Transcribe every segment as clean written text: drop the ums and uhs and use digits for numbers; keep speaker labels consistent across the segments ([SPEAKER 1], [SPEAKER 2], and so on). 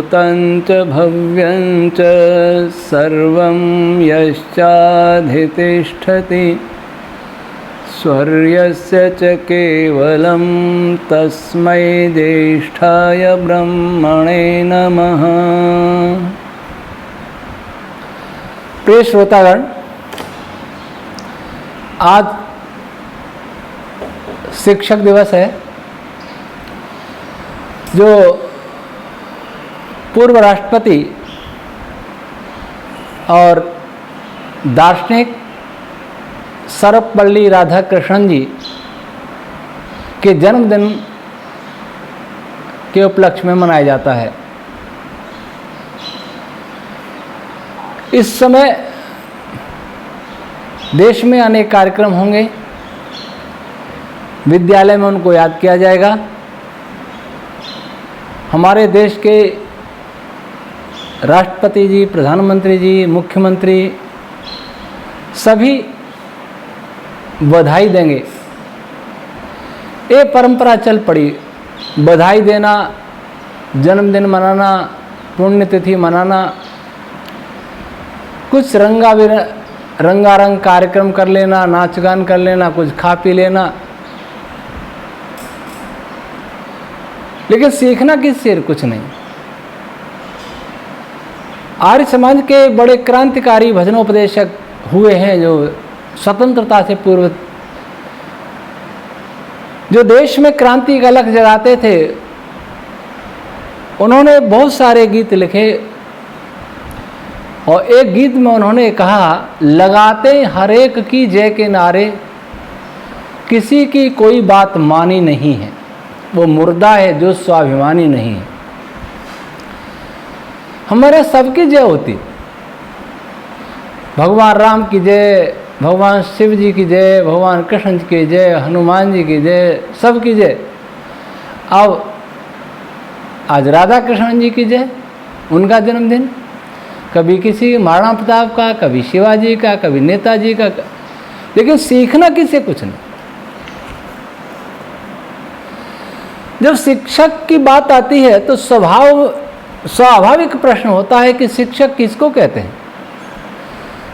[SPEAKER 1] भूतं च भव्यं च सर्वं यश्चाधितिष्ठति स्वर्यस्य च केवलं तस्मै ज्येष्ठाय ब्रह्मणे नमः। प्रिय श्रोतागण, आज शिक्षक दिवस है, जो पूर्व राष्ट्रपति और दार्शनिक सर्वपल्ली राधाकृष्णन जी के जन्मदिन के उपलक्ष्य में मनाया जाता है। इस समय देश में अनेक कार्यक्रम होंगे, विद्यालय में उनको याद किया जाएगा। हमारे देश के राष्ट्रपति जी, प्रधानमंत्री जी, मुख्यमंत्री सभी बधाई देंगे। ये परंपरा चल पड़ी, बधाई देना, जन्मदिन मनाना, पुण्यतिथि मनाना, कुछ रंगारंग कार्यक्रम कर लेना, नाच गान कर लेना, कुछ खा पी लेना, लेकिन सीखना किससे? कुछ नहीं। आर्य समाज के बड़े क्रांतिकारी भजनोपदेशक हुए हैं, जो स्वतंत्रता से पूर्व जो देश में क्रांति का अलख जगाते थे। उन्होंने बहुत सारे गीत लिखे और एक गीत में उन्होंने कहा, लगाते हर एक की जय के नारे, किसी की कोई बात मानी नहीं है, वो मुर्दा है जो स्वाभिमानी नहीं है। हमारे सबकी जय होती, भगवान राम की जय, भगवान शिव जी की जय, भगवान कृष्ण जी की जय, हनुमान जी की जय, सबकी जय। अब आज राधा कृष्ण जी की जय, उनका जन्मदिन, कभी किसी महाराणा प्रताप का, कभी शिवाजी का, कभी नेताजी का, लेकिन सीखना किसे? कुछ नहीं। जब शिक्षक की बात आती है तो स्वाभाविक प्रश्न होता है कि शिक्षक किसको कहते हैं?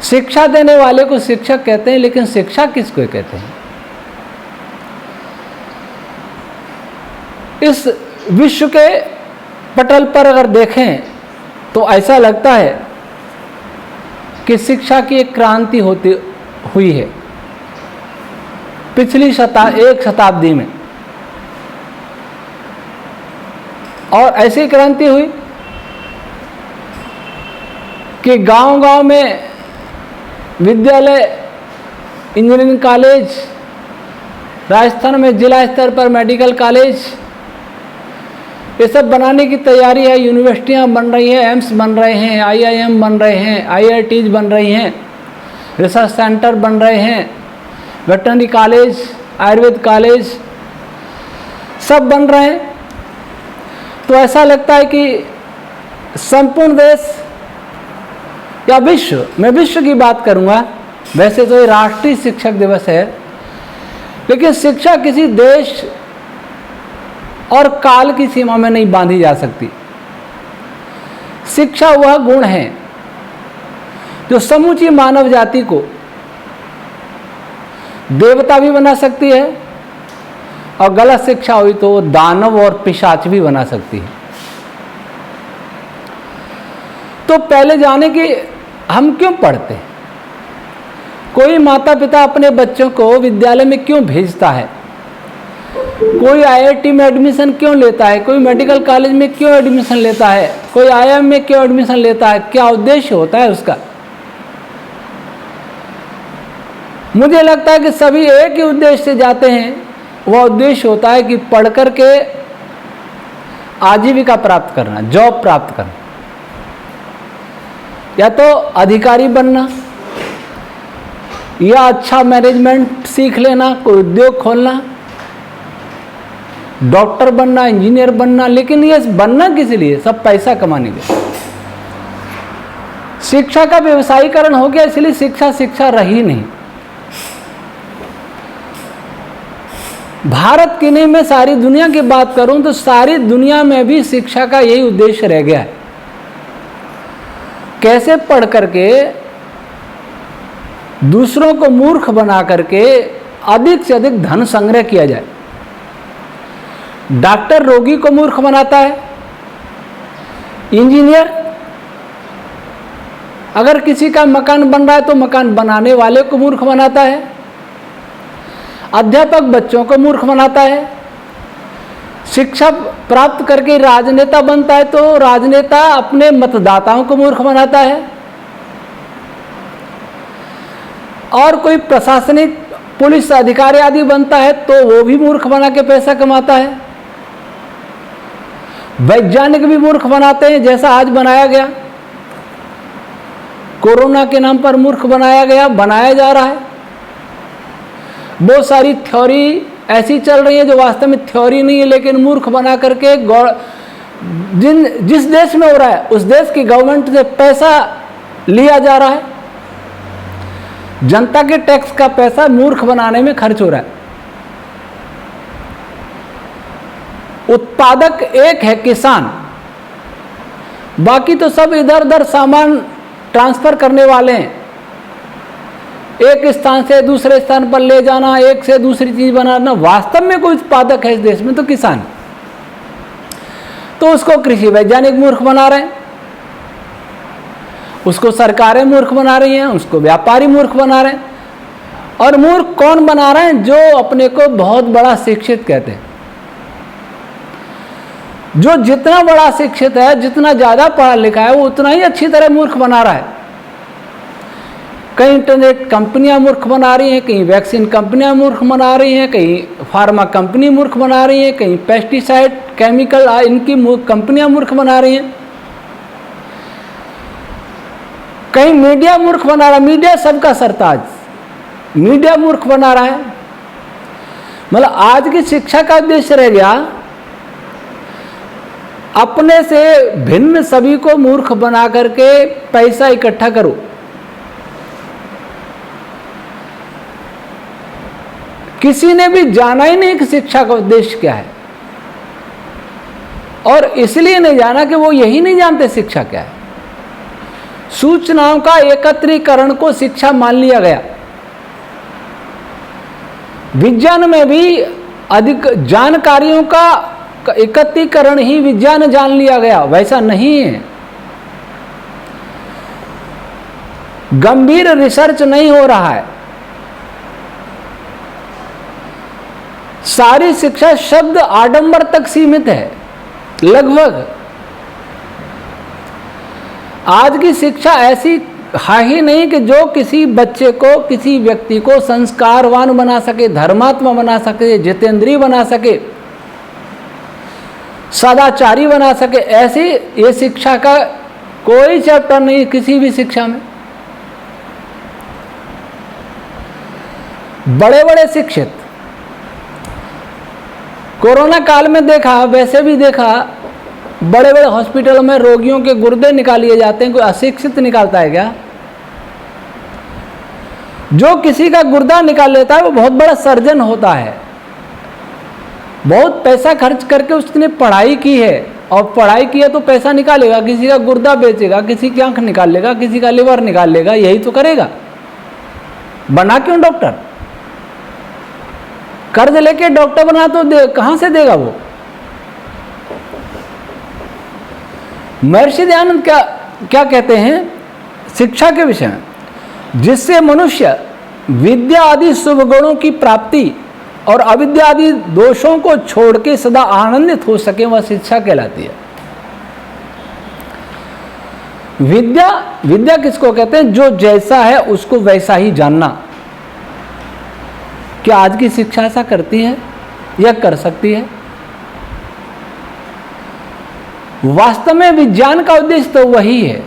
[SPEAKER 1] शिक्षा देने वाले को शिक्षक कहते हैं, लेकिन शिक्षा किसको कहते हैं? इस विश्व के पटल पर अगर देखें तो ऐसा लगता है कि शिक्षा की एक क्रांति हुई है पिछली एक शताब्दी में, और ऐसी क्रांति हुई कि गांव-गांव में विद्यालय, इंजीनियरिंग कॉलेज, राजस्थान में जिला स्तर पर मेडिकल कॉलेज, ये सब बनाने की तैयारी है। यूनिवर्सिटियां बन रही हैं, एम्स बन रहे हैं, IIM बन रहे हैं, IITs बन रही हैं, रिसर्च सेंटर बन रहे हैं, वेटरनरी कॉलेज, आयुर्वेद कॉलेज सब बन रहे हैं। तो ऐसा लगता है कि संपूर्ण देश या विश्व, मैं विश्व की बात करूंगा, वैसे तो ये राष्ट्रीय शिक्षक दिवस है, लेकिन शिक्षा किसी देश और काल की सीमा में नहीं बांधी जा सकती। शिक्षा वह गुण है जो समूची मानव जाति को देवता भी बना सकती है, और गलत शिक्षा हुई तो दानव और पिशाच भी बना सकती है। तो पहले जाने की हम क्यों पढ़ते हैं? कोई माता पिता अपने बच्चों को विद्यालय में क्यों भेजता है? कोई IIT में एडमिशन क्यों लेता है? कोई मेडिकल कॉलेज में क्यों एडमिशन लेता है? कोई IIM में क्यों एडमिशन लेता है? क्या उद्देश्य होता है उसका? मुझे लगता है कि सभी एक ही उद्देश्य से जाते हैं। वह उद्देश्य होता है कि पढ़ कर के आजीविका प्राप्त करना, जॉब प्राप्त करना, या तो अधिकारी बनना, या अच्छा मैनेजमेंट सीख लेना, कोई उद्योग खोलना, डॉक्टर बनना, इंजीनियर बनना। लेकिन ये बनना किस लिए? सब पैसा कमाने के लिए। शिक्षा का व्यवसायीकरण हो गया, इसलिए शिक्षा रही नहीं। भारत की नहीं, मैं सारी दुनिया की बात करूं तो सारी दुनिया में भी शिक्षा का यही उद्देश्य रह गया है। कैसे पढ़ करके दूसरों को मूर्ख बना करके अधिक से अधिक धन संग्रह किया जाए। डॉक्टर रोगी को मूर्ख बनाता है, इंजीनियर अगर किसी का मकान बन रहा है तो मकान बनाने वाले को मूर्ख बनाता है, अध्यापक बच्चों को मूर्ख बनाता है, शिक्षा प्राप्त करके राजनेता बनता है तो राजनेता अपने मतदाताओं को मूर्ख बनाता है, और कोई प्रशासनिक पुलिस अधिकारी आदि बनता है तो वो भी मूर्ख बना के पैसा कमाता है। वैज्ञानिक भी मूर्ख बनाते हैं, जैसा आज बनाया गया, कोरोना के नाम पर मूर्ख बनाया गया, बनाया जा रहा है। बहुत सारी थ्योरी ऐसी चल रही है जो वास्तव में थ्योरी नहीं है, लेकिन मूर्ख बना करके जिस देश में हो रहा है उस देश की गवर्नमेंट से पैसा लिया जा रहा है, जनता के टैक्स का पैसा मूर्ख बनाने में खर्च हो रहा है। उत्पादक एक है किसान, बाकी तो सब इधर उधर सामान ट्रांसफर करने वाले हैं, एक स्थान से दूसरे स्थान पर ले जाना, एक से दूसरी चीज बनाना। वास्तव में कोई उत्पादक है इस देश में तो किसान। तो उसको कृषि वैज्ञानिक मूर्ख बना रहे हैं, उसको सरकारें मूर्ख बना रही हैं, उसको व्यापारी मूर्ख बना रहे हैं। और मूर्ख कौन बना रहे हैं? जो अपने को बहुत बड़ा शिक्षित कहते हैं। जो जितना बड़ा शिक्षित है, जितना ज्यादा पढ़ा लिखा है, वो उतना ही अच्छी तरह मूर्ख बना रहा है। कई इंटरनेट कंपनियां मूर्ख बना रही हैं, कहीं वैक्सीन कंपनियां मूर्ख बना रही हैं, कहीं फार्मा कंपनी मूर्ख बना रही हैं, कहीं पेस्टिसाइड केमिकल इनकी कंपनियां मूर्ख बना रही हैं, कहीं मीडिया मूर्ख बना रहा है। मीडिया सबका सरताज, मीडिया मूर्ख बना रहा है। मतलब आज की शिक्षा का उद्देश्य रह गया अपने से भिन्न सभी को मूर्ख बना करके पैसा इकट्ठा करो। किसी ने भी जाना ही नहीं कि शिक्षा का उद्देश्य क्या है, और इसलिए नहीं जाना कि वो यही नहीं जानते शिक्षा क्या है। सूचनाओं का एकत्रीकरण को शिक्षा मान लिया गया। विज्ञान में भी अधिक जानकारियों का एकत्रीकरण ही विज्ञान जान लिया गया, वैसा नहीं है। गंभीर रिसर्च नहीं हो रहा है। सारी शिक्षा शब्द आडंबर तक सीमित है लगभग। आज की शिक्षा ऐसी है ही नहीं कि जो किसी बच्चे को, किसी व्यक्ति को संस्कारवान बना सके, धर्मात्मा बना सके, जितेंद्रीय बना सके, सदाचारी बना सके। ऐसी ये शिक्षा का कोई चैप्टर नहीं किसी भी शिक्षा में। बड़े बड़े शिक्षित, कोरोना काल में देखा, वैसे भी देखा, बड़े बड़े हॉस्पिटलों में रोगियों के गुर्दे निकाल लिए जाते हैं। कोई अशिक्षित निकालता है क्या? जो किसी का गुर्दा निकाल लेता है वो बहुत बड़ा सर्जन होता है। बहुत पैसा खर्च करके उसने पढ़ाई की है, और पढ़ाई की है तो पैसा निकालेगा, किसी का गुर्दा बेचेगा, किसी की आंख निकाल लेगा, किसी का लिवर निकाल लेगा, यही तो करेगा। बना क्यों डॉक्टर? कर्ज लेके डॉक्टर बना तो कहां से देगा वो? महर्षि दयानंद क्या कहते हैं शिक्षा के विषय में? जिससे मनुष्य विद्या आदि शुभ गुणों की प्राप्ति और अविद्या आदि दोषों को छोड़ के सदा आनंदित हो सके, वह शिक्षा कहलाती है। विद्या किसको कहते हैं? जो जैसा है उसको वैसा ही जानना। क्या आज की शिक्षा ऐसा करती है या कर सकती है? वास्तव में विज्ञान का उद्देश्य तो वही है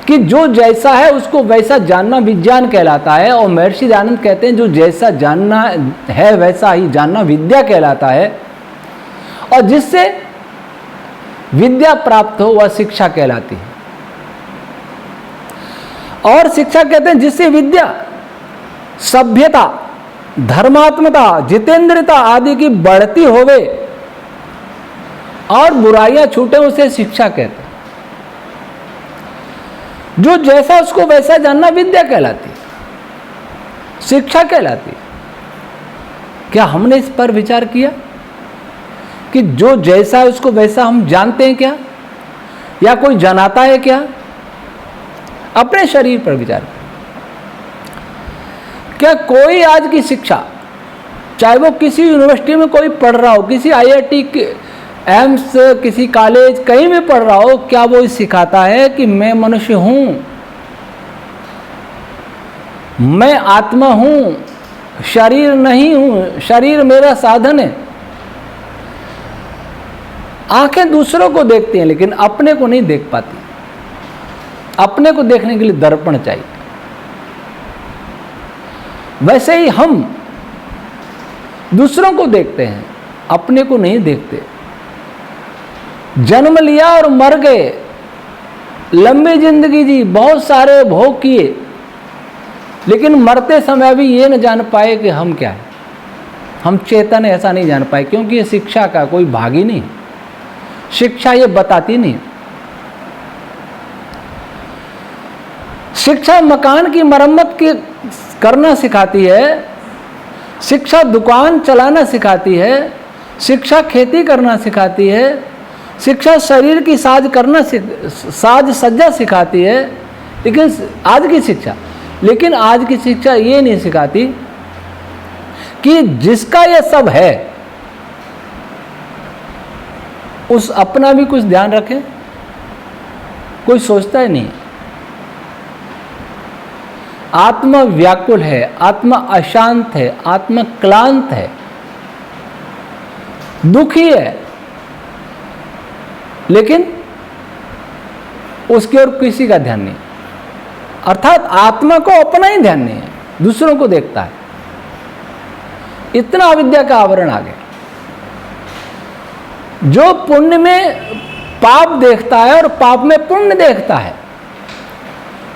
[SPEAKER 1] कि जो जैसा है उसको वैसा जानना विज्ञान कहलाता है। और महर्षि दयानंद कहते हैं जो जैसा जानना है वैसा ही जानना विद्या कहलाता है, और जिससे विद्या प्राप्त हो वह शिक्षा कहलाती है। और शिक्षा कहते हैं जिससे विद्या, सभ्यता, धर्मात्मता, जितेंद्रियता आदि की बढ़ती होवे और बुराइयां छूटे, उसे शिक्षा कहते हैं। जो जैसा उसको वैसा जानना विद्या कहलाती है, शिक्षा कहलाती है। क्या हमने इस पर विचार किया कि जो जैसा है उसको वैसा हम जानते हैं क्या, या कोई जनाता है क्या? अपने शरीर पर विचार करें। क्या कोई आज की शिक्षा, चाहे वो किसी यूनिवर्सिटी में कोई पढ़ रहा हो, किसी IIT एम्स, किसी कॉलेज, कहीं भी पढ़ रहा हो, क्या वो सिखाता है कि मैं मनुष्य हूं, मैं आत्मा हूं, शरीर नहीं हूं, शरीर मेरा साधन है? आंखें दूसरों को देखती हैं लेकिन अपने को नहीं देख पाती। अपने को देखने के लिए दर्पण चाहिए। वैसे ही हम दूसरों को देखते हैं, अपने को नहीं देखते। जन्म लिया और मर गए, लंबी जिंदगी जी, बहुत सारे भोग किए, लेकिन मरते समय भी ये न जान पाए कि हम क्या है, हम चेतन है, ऐसा नहीं जान पाए, क्योंकि ये शिक्षा का कोई भाग ही नहीं। शिक्षा ये बताती नहीं। शिक्षा मकान की मरम्मत की करना सिखाती है, शिक्षा दुकान चलाना सिखाती है, शिक्षा खेती करना सिखाती है, शिक्षा शरीर की साज सज्जा सिखाती है। लेकिन आज की शिक्षा ये नहीं सिखाती कि जिसका ये सब है उस अपना भी कुछ ध्यान रखे। कोई सोचता ही नहीं। आत्मा व्याकुल है, आत्मा अशांत है, आत्मा क्लांत है, दुखी है, लेकिन उसकी ओर किसी का ध्यान नहीं। अर्थात आत्मा को अपना ही ध्यान नहीं है, दूसरों को देखता है। इतना अविद्या का आवरण आ गया। जो पुण्य में पाप देखता है और पाप में पुण्य देखता है,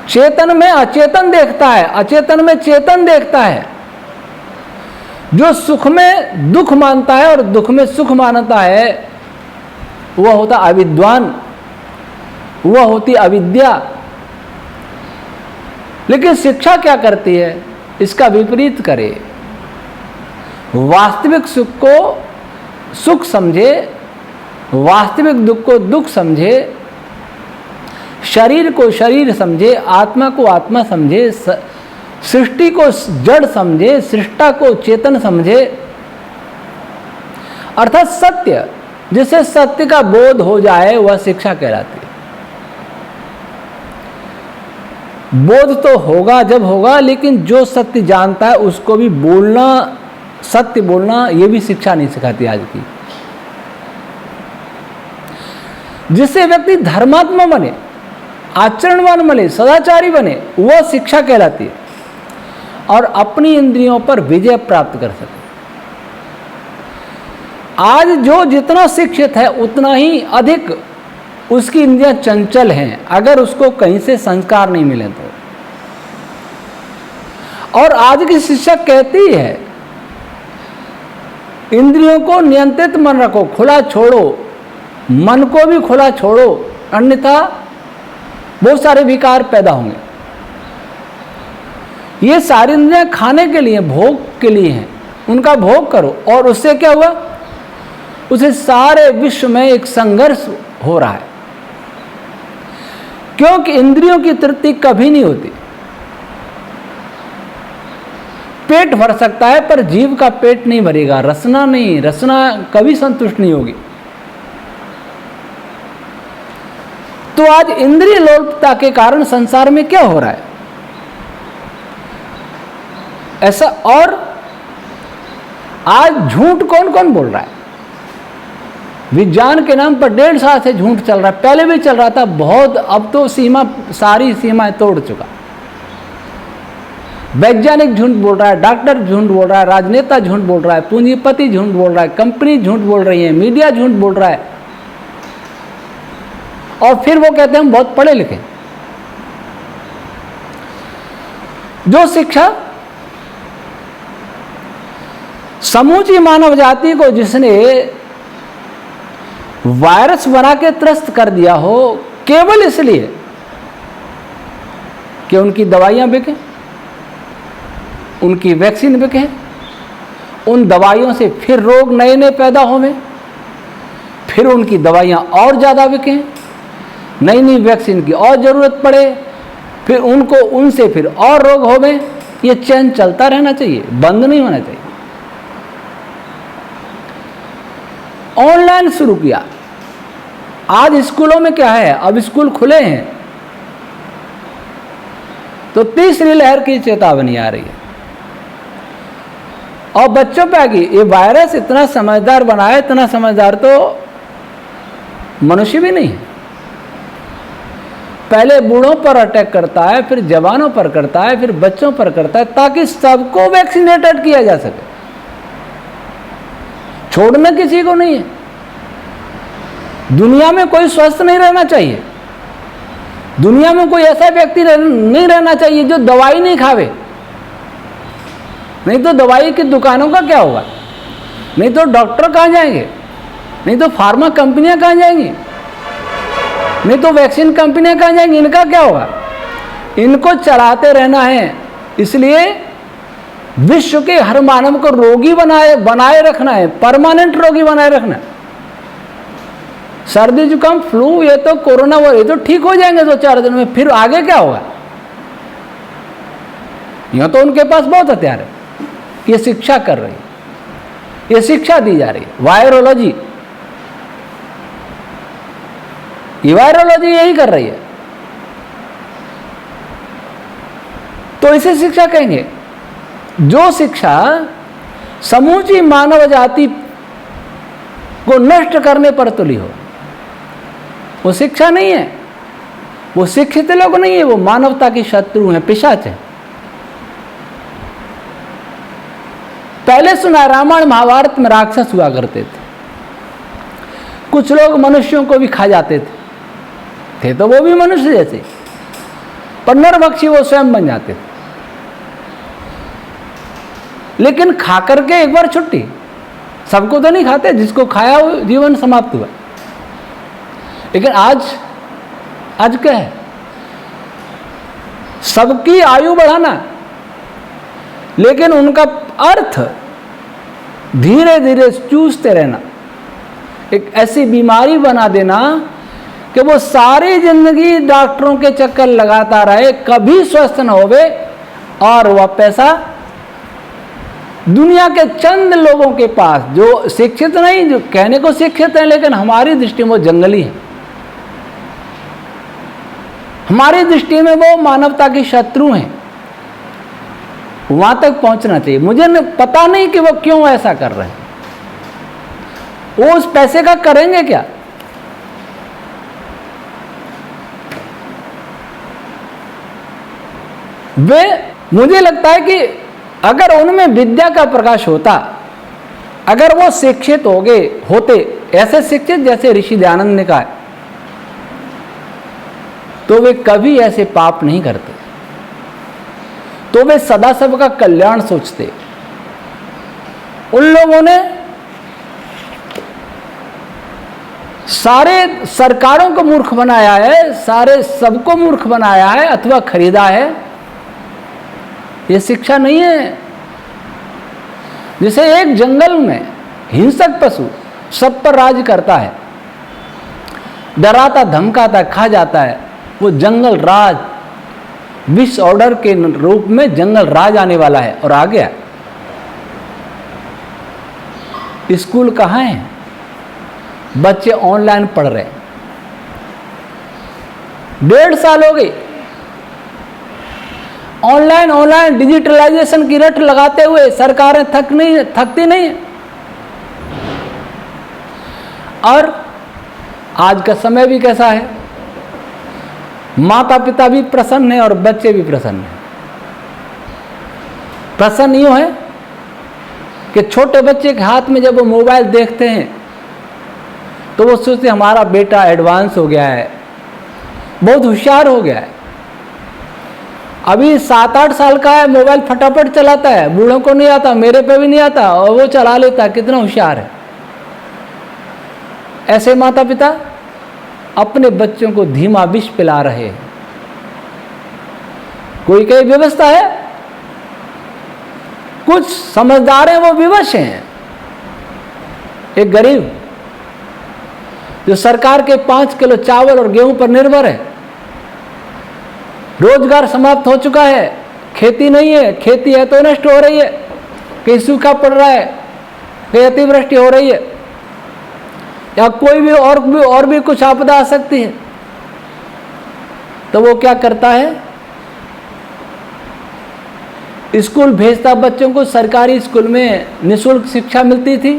[SPEAKER 1] चेतन में अचेतन देखता है, अचेतन में चेतन देखता है, जो सुख में दुख मानता है और दुख में सुख मानता है, वह होता अविद्वान, वह होती अविद्या। लेकिन शिक्षा क्या करती है? इसका विपरीत करे। वास्तविक सुख को सुख समझे, वास्तविक दुख को दुख समझे, शरीर को शरीर समझे, आत्मा को आत्मा समझे, सृष्टि को जड़ समझे, सृष्टा को चेतन समझे। अर्थात सत्य, जिसे सत्य का बोध हो जाए, वह शिक्षा कहलाती है। बोध तो होगा जब होगा, लेकिन जो सत्य जानता है उसको भी बोलना, सत्य बोलना, यह भी शिक्षा नहीं सिखाती आज की। जिससे व्यक्ति धर्मात्मा बने, आचरणवान बने, सदाचारी बने, वह शिक्षा कहलाती है, और अपनी इंद्रियों पर विजय प्राप्त कर सके। आज जो जितना शिक्षित है उतना ही अधिक उसकी इंद्रियां चंचल हैं, अगर उसको कहीं से संस्कार नहीं मिले तो। और आज की शिक्षा कहती है इंद्रियों को नियंत्रित मन रखो, खुला छोड़ो, मन को भी खुला छोड़ो, अन्यथा बहुत सारे विकार पैदा होंगे। ये सारी इंद्रियां खाने के लिए, भोग के लिए हैं, उनका भोग करो। और उससे क्या हुआ? उसे सारे विश्व में एक संघर्ष हो रहा है, क्योंकि इंद्रियों की तृप्ति कभी नहीं होती। पेट भर सकता है पर जीव का पेट नहीं भरेगा, रसना नहीं, रसना कभी संतुष्ट नहीं होगी। तो आज इंद्रिय लोलुपता के कारण संसार में क्या हो रहा है ऐसा? और आज झूठ कौन कौन बोल रहा है? विज्ञान के नाम पर 1.5 साल से झूठ चल रहा है। पहले भी चल रहा था बहुत, अब तो सारी सीमाएं तोड़ चुका। वैज्ञानिक झूठ बोल रहा है, डॉक्टर झूठ बोल रहा है, राजनेता झूठ बोल रहा है, पूंजीपति झूठ बोल रहा है, कंपनी झूठ बोल रही है, मीडिया झूठ बोल रहा है, और फिर वो कहते हैं हम बहुत पढ़े लिखे। जो शिक्षा समूची मानव जाति को जिसने वायरस बना के त्रस्त कर दिया हो, केवल इसलिए कि उनकी दवाइयाँ बिकें, उनकी वैक्सीन बिके, उन दवाइयों से फिर रोग नए नए पैदा होवे, फिर उनकी दवाइयाँ और ज़्यादा बिकें, नई नई वैक्सीन की और ज़रूरत पड़े, फिर उनको उनसे फिर और रोग होवे। ये चैन चलता रहना चाहिए, बंद नहीं होना चाहिए। ऑनलाइन शुरू किया। आज स्कूलों में क्या है, अब स्कूल खुले हैं तो तीसरी लहर की चेतावनी आ रही है और बच्चों पे आ गई। ये वायरस इतना समझदार बना है, इतना समझदार तो मनुष्य भी नहीं है। पहले बूढ़ों पर अटैक करता है, फिर जवानों पर करता है, फिर बच्चों पर करता है, ताकि सबको वैक्सीनेटेड किया जा सके। छोड़ना किसी को नहीं है। दुनिया में कोई स्वस्थ नहीं रहना चाहिए, दुनिया में कोई ऐसा व्यक्ति नहीं रहना चाहिए जो दवाई नहीं खावे। नहीं तो दवाई की दुकानों का क्या होगा, नहीं तो डॉक्टर कहाँ जाएंगे, नहीं तो फार्मा कंपनियां कहाँ जाएंगी, नहीं तो वैक्सीन कंपनियां कहाँ जाएंगी, इनका क्या होगा। इनको चलाते रहना है। इसलिए विश्व के हर मानव को रोगी बनाए रखना है, परमानेंट रोगी बनाए रखना है। सर्दी जुकाम फ्लू, ये तो कोरोना ये तो ठीक हो जाएंगे 2-4 दिन में, फिर आगे क्या होगा। यह तो उनके पास बहुत हथियार है। ये शिक्षा कर रही है, ये शिक्षा दी जा रही है। वायरोलॉजी, ये वायरोलॉजी यही कर रही है, तो इसे शिक्षा कहेंगे। जो शिक्षा समूची मानव जाति को नष्ट करने पर तुली हो, वो शिक्षा नहीं है, वो शिक्षित लोग नहीं है, वो मानवता की शत्रु हैं, पिशाच हैं। पहले सुना, रामायण महाभारत में राक्षस हुआ करते थे, कुछ लोग मनुष्यों को भी खा जाते थे तो वो भी मनुष्य जैसे, पर नरभक्षी वो स्वयं बन जाते थे। लेकिन खा करके एक बार छुट्टी, सबको तो नहीं खाते, जिसको खाया वो जीवन समाप्त हुआ। लेकिन आज क्या है, सबकी आयु बढ़ाना, लेकिन उनका अर्थ धीरे धीरे चूसते रहना, एक ऐसी बीमारी बना देना कि वो सारी जिंदगी डॉक्टरों के चक्कर लगाता रहे, कभी स्वस्थ न होवे, और वह पैसा दुनिया के चंद लोगों के पास, जो शिक्षित नहीं, जो कहने को शिक्षित हैं लेकिन हमारी दृष्टि में वो जंगली है, हमारी दृष्टि में वो मानवता की शत्रु हैं। वहां तक पहुंचना चाहिए। मुझे पता नहीं कि वो क्यों ऐसा कर रहे हैं, वो उस पैसे का करेंगे क्या। वे, मुझे लगता है कि अगर उनमें विद्या का प्रकाश होता, अगर वो शिक्षित होते, ऐसे शिक्षित जैसे ऋषि दयानंद ने कहा, तो वे कभी ऐसे पाप नहीं करते, तो वे सदा सबका कल्याण सोचते। उन लोगों ने सारे सरकारों को मूर्ख बनाया है, सारे सबको मूर्ख बनाया है अथवा खरीदा है। ये शिक्षा नहीं है। जैसे एक जंगल में हिंसक पशु सब पर राज करता है, डराता धमकाता खा जाता है, वो जंगल राज, विश्व ऑर्डर के रूप में जंगल राज आने वाला है और आ गया। स्कूल कहाँ है, बच्चे ऑनलाइन पढ़ रहे हैं। 1.5 साल हो गई ऑनलाइन डिजिटलाइजेशन की रट लगाते हुए, सरकारें थकती नहीं। और आज का समय भी कैसा है, माता पिता भी प्रसन्न है और बच्चे भी प्रसन्न हैं। प्रसन्न यूं है कि छोटे बच्चे के हाथ में जब वो मोबाइल देखते हैं तो वो सोचते हमारा बेटा एडवांस हो गया है, बहुत होशियार हो गया है। अभी 7-8 साल का है, मोबाइल फटाफट चलाता है, बूढ़ों को नहीं आता, मेरे पे भी नहीं आता, और वो चला लेता है, कितना होशियार है। ऐसे माता पिता अपने बच्चों को धीमा विष पिला रहे हैं। कोई कई व्यवस्था है, कुछ समझदार हैं वो विवश हैं। एक गरीब जो सरकार के 5 किलो चावल और गेहूं पर निर्भर है, रोजगार समाप्त हो चुका है, खेती नहीं है, खेती है तो नष्ट हो रही है, कहीं सूखा पड़ रहा है, कहीं अतिवृष्टि हो रही है, या कोई भी और भी कुछ आपदा आ सकती है, तो वो क्या करता है, स्कूल भेजता बच्चों को। सरकारी स्कूल में निःशुल्क शिक्षा मिलती थी।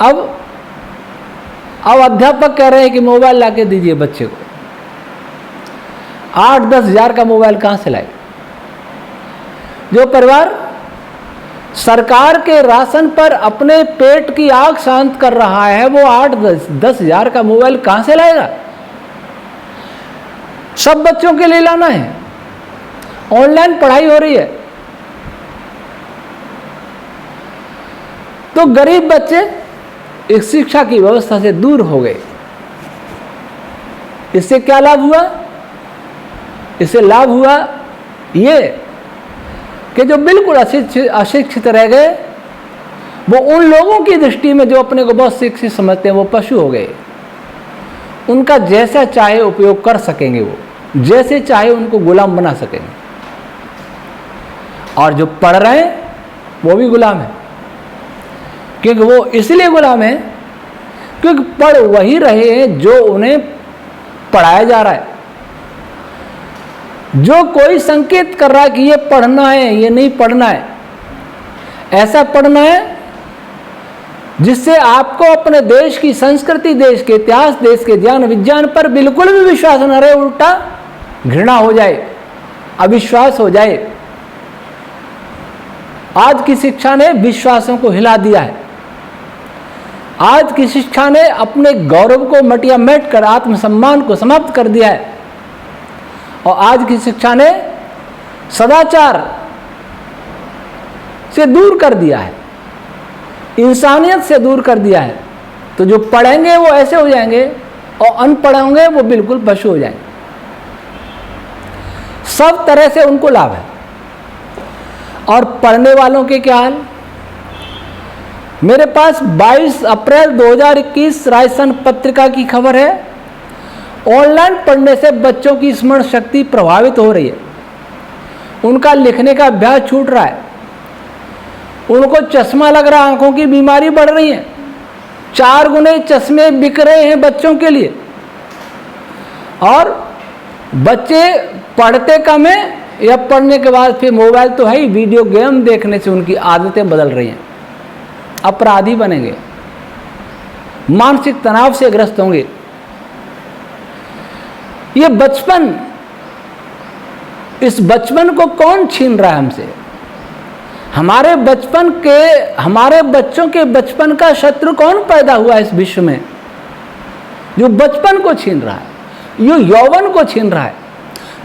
[SPEAKER 1] अब अध्यापक कह रहे हैं कि मोबाइल लाके दीजिए बच्चे को। 8-10 हजार का मोबाइल कहां से लाए? जो परिवार सरकार के राशन पर अपने पेट की आग शांत कर रहा है, वो 8-10 हजार का मोबाइल कहां से लाएगा? सब बच्चों के लिए लाना है। ऑनलाइन पढ़ाई हो रही है, तो गरीब बच्चे इस शिक्षा की व्यवस्था से दूर हो गए। इससे क्या लाभ हुआ? इससे लाभ हुआ ये कि जो बिल्कुल अशिक्षित रह गए, वो उन लोगों की दृष्टि में जो अपने को बहुत शिक्षित समझते हैं, वो पशु हो गए। उनका जैसा चाहे उपयोग कर सकेंगे, वो जैसे चाहे उनको गुलाम बना सकेंगे। और जो पढ़ रहे हैं वो भी गुलाम है, क्योंकि वो इसलिए गुलाम है क्योंकि पढ़ वही रहे हैं जो उन्हें पढ़ाया जा रहा है। जो कोई संकेत कर रहा है कि ये पढ़ना है, ये नहीं पढ़ना है, ऐसा पढ़ना है जिससे आपको अपने देश की संस्कृति, देश के इतिहास, देश के ज्ञान विज्ञान पर बिल्कुल भी विश्वास न रहे, उल्टा घृणा हो जाए, अविश्वास हो जाए। आज की शिक्षा ने विश्वासों को हिला दिया है। आज की शिक्षा ने अपने गौरव को मटिया मेट कर आत्मसम्मान को समाप्त कर दिया है। और आज की शिक्षा ने सदाचार से दूर कर दिया है, इंसानियत से दूर कर दिया है। तो जो पढ़ेंगे वो ऐसे हो जाएंगे और अनपढ़ होंगे वो बिल्कुल पशु हो जाएंगे। सब तरह से उनको लाभ है। और पढ़ने वालों के क्या हाल? मेरे पास 22 अप्रैल 2021 राजस्थान पत्रिका की खबर है। ऑनलाइन पढ़ने से बच्चों की स्मरण शक्ति प्रभावित हो रही है, उनका लिखने का अभ्यास छूट रहा है, उनको चश्मा लग रहा, आंखों की बीमारी बढ़ रही है, 4 गुने चश्मे बिक रहे हैं बच्चों के लिए। और बच्चे पढ़ते कम है या पढ़ने के बाद फिर मोबाइल तो है ही, वीडियो गेम देखने से उनकी आदतें बदल रही हैं, अपराधी बनेंगे, मानसिक तनाव से ग्रस्त होंगे। ये बचपन, इस बचपन को कौन छीन रहा है हमसे? हमारे बच्चों के बचपन का शत्रु कौन पैदा हुआ इस विश्व में, जो बचपन को छीन रहा है, जो यौवन को छीन रहा है,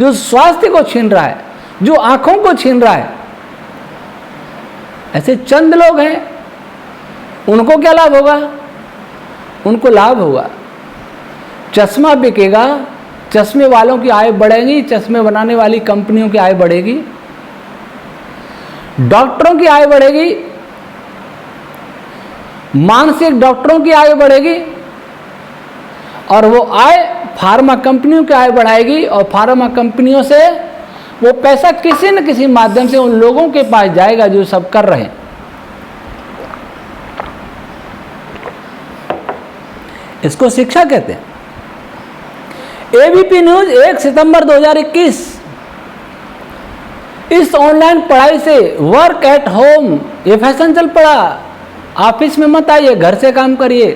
[SPEAKER 1] जो स्वास्थ्य को छीन रहा है, जो आंखों को छीन रहा है। ऐसे चंद लोग हैं, उनको क्या लाभ होगा? उनको लाभ होगा, चश्मा बिकेगा, चश्मे वालों की आय बढ़ेगी, चश्मे बनाने वाली कंपनियों की आय बढ़ेगी, डॉक्टरों की आय बढ़ेगी, मानसिक डॉक्टरों की आय बढ़ेगी, और वो आय फार्मा कंपनियों की आय बढ़ाएगी। और फार्मा कंपनियों से वो पैसा किसी न किसी माध्यम से उन लोगों के पास जाएगा जो सब कर रहे हैं। इसको शिक्षा कहते हैं। एबीपी न्यूज 1 सितंबर 2021। इस ऑनलाइन पढ़ाई से वर्क एट होम ये फैशन चल पड़ा। ऑफिस में मत आइए, घर से काम करिए।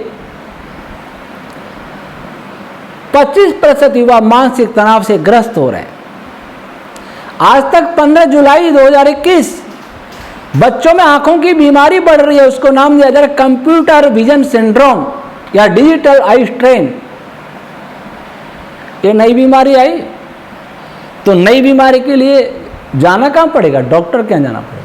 [SPEAKER 1] 25% युवा मानसिक तनाव से ग्रस्त हो रहे हैं। आज तक 15 जुलाई 2021 बच्चों में आंखों की बीमारी बढ़ रही है। उसको नाम दिया जा रहा है कंप्यूटर विजन सिंड्रोम या डिजिटल आई स्ट्रेन। ये नई बीमारी आई, तो नई बीमारी के लिए जाना कहाँ पड़ेगा? डॉक्टर के यहाँ जाना पड़ेगा।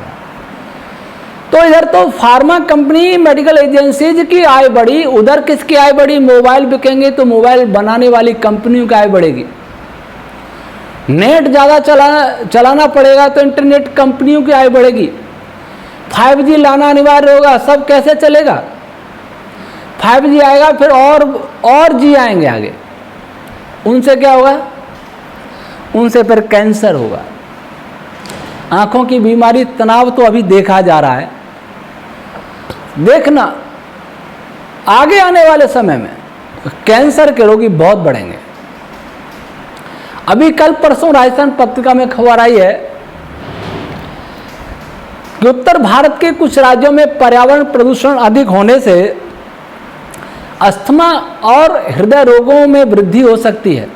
[SPEAKER 1] तो इधर तो फार्मा कंपनी, मेडिकल एजेंसीज की आय बढ़ी, उधर किसकी आय बढ़ी? मोबाइल बिकेंगे तो मोबाइल बनाने वाली कंपनियों की आय बढ़ेगी। नेट ज़्यादा चलाना पड़ेगा तो इंटरनेट कंपनियों की आय बढ़ेगी। 5G लाना अनिवार्य होगा, सब कैसे चलेगा? 5G आएगा फिर और जी आएंगे आगे, उनसे क्या होगा? उनसे फिर कैंसर होगा। आंखों की बीमारी, तनाव तो अभी देखा जा रहा है, देखना आगे आने वाले समय में कैंसर के रोगी बहुत बढ़ेंगे। अभी कल परसों राजस्थान पत्रिका में खबर आई है कि उत्तर भारत के कुछ राज्यों में पर्यावरण प्रदूषण अधिक होने से अस्थमा और हृदय रोगों में वृद्धि हो सकती है।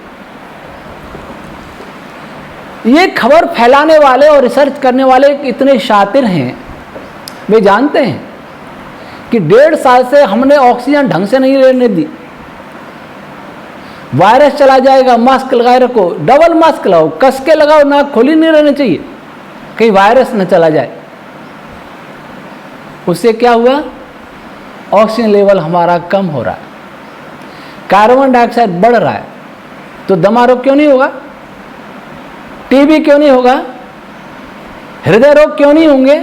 [SPEAKER 1] ये खबर फैलाने वाले और रिसर्च करने वाले इतने शातिर हैं, वे जानते हैं कि 1.5 साल से हमने ऑक्सीजन ढंग से नहीं लेने दी, वायरस चला जाएगा, मास्क लगाए रखो, डबल मास्क लगाओ, कस के लगाओ, नाक खुली नहीं रहनी चाहिए कहीं वायरस न चला जाए। उससे क्या हुआ? ऑक्सीजन लेवल हमारा कम हो रहा है, कार्बन डाइऑक्साइड बढ़ रहा है, तो दमा रोग क्यों नहीं होगा? टीबी क्यों नहीं होगा? हृदय रोग क्यों नहीं होंगे?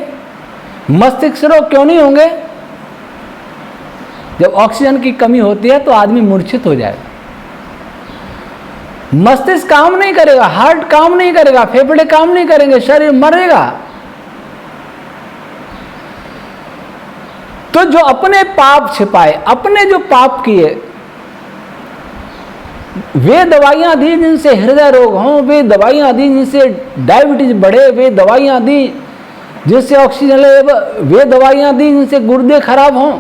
[SPEAKER 1] मस्तिष्क रोग क्यों नहीं होंगे? जब ऑक्सीजन की कमी होती है तो आदमी मूर्छित हो जाएगा, मस्तिष्क काम नहीं करेगा, हार्ट काम नहीं करेगा, फेफड़े काम नहीं करेंगे, शरीर मरेगा। तो जो अपने पाप छिपाए, अपने जो पाप किए, वे दवाइयां दी जिनसे हृदय रोग हों, वे दवाइयां दी जिनसे डायबिटीज बढ़े, वे दवाइयां दी जिनसे ऑक्सीजन लेवल, वे दवाइयां दी जिनसे गुर्दे खराब हों,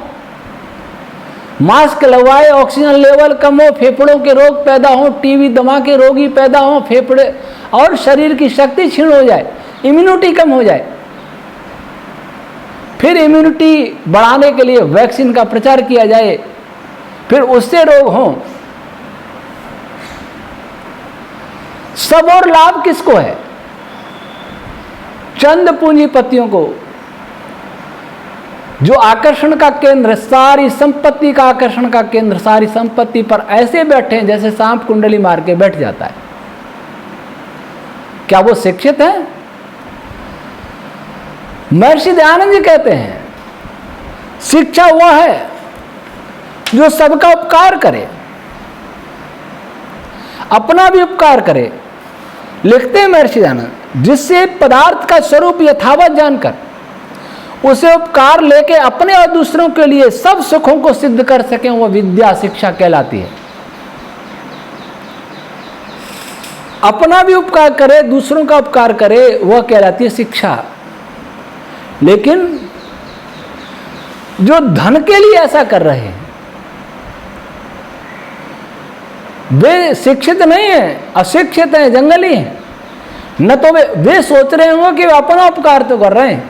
[SPEAKER 1] मास्क लगवाए, ऑक्सीजन लेवल कम हो, फेफड़ों के रोग पैदा हो, टीबी दमा के रोगी पैदा हो, फेफड़े और शरीर की शक्ति क्षीण हो जाए, इम्यूनिटी कम हो जाए। फिर इम्यूनिटी बढ़ाने के लिए वैक्सीन का प्रचार किया जाए, फिर उससे रोग हों। सब और लाभ किसको है? चंद पूंजीपतियों को, जो आकर्षण का केंद्र, सारी संपत्ति का आकर्षण का केंद्र, सारी संपत्ति पर ऐसे बैठे हैं जैसे सांप कुंडली मार के बैठ जाता है। क्या वो शिक्षित है? महर्षि दयानंद जी कहते हैं शिक्षा वह है जो सबका उपकार करे, अपना भी उपकार करे। लिखते हैं महर्षि दयानंद, जिससे पदार्थ का स्वरूप यथावत जानकर उसे उपकार लेके अपने और दूसरों के लिए सब सुखों को सिद्ध कर सकें, वह विद्या शिक्षा कहलाती है। अपना भी उपकार करे, दूसरों का उपकार करे, वह कहलाती है शिक्षा। लेकिन जो धन के लिए ऐसा कर रहे हैं वे शिक्षित नहीं है, अशिक्षित हैं, जंगली हैं। न तो वे सोच रहे होंगे कि वे अपना उपकार तो कर रहे हैं।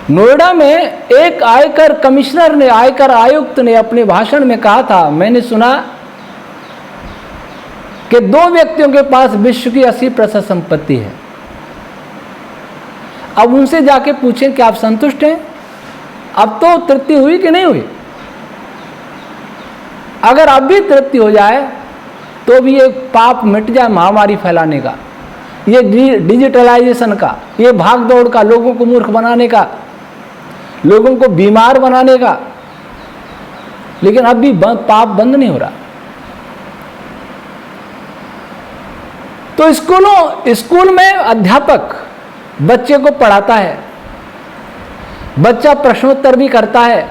[SPEAKER 1] नोएडा में एक आयकर कमिश्नर ने, आयकर आयुक्त ने अपने भाषण में कहा था, मैंने सुना कि 2 व्यक्तियों के पास विश्व की 80% संपत्ति है। अब उनसे जाके पूछें कि आप संतुष्ट हैं? अब तो तृप्ति हुई कि नहीं हुई? अगर अब भी तृप्ति हो जाए तो भी ये पाप मिट जाए महामारी फैलाने का, ये डिजिटलाइजेशन का, ये भाग दौड़ का, लोगों को मूर्ख बनाने का, लोगों को बीमार बनाने का। लेकिन अब भी पाप बंद नहीं हो रहा। तो स्कूल में अध्यापक बच्चे को पढ़ाता है, बच्चा प्रश्नोत्तर भी करता है।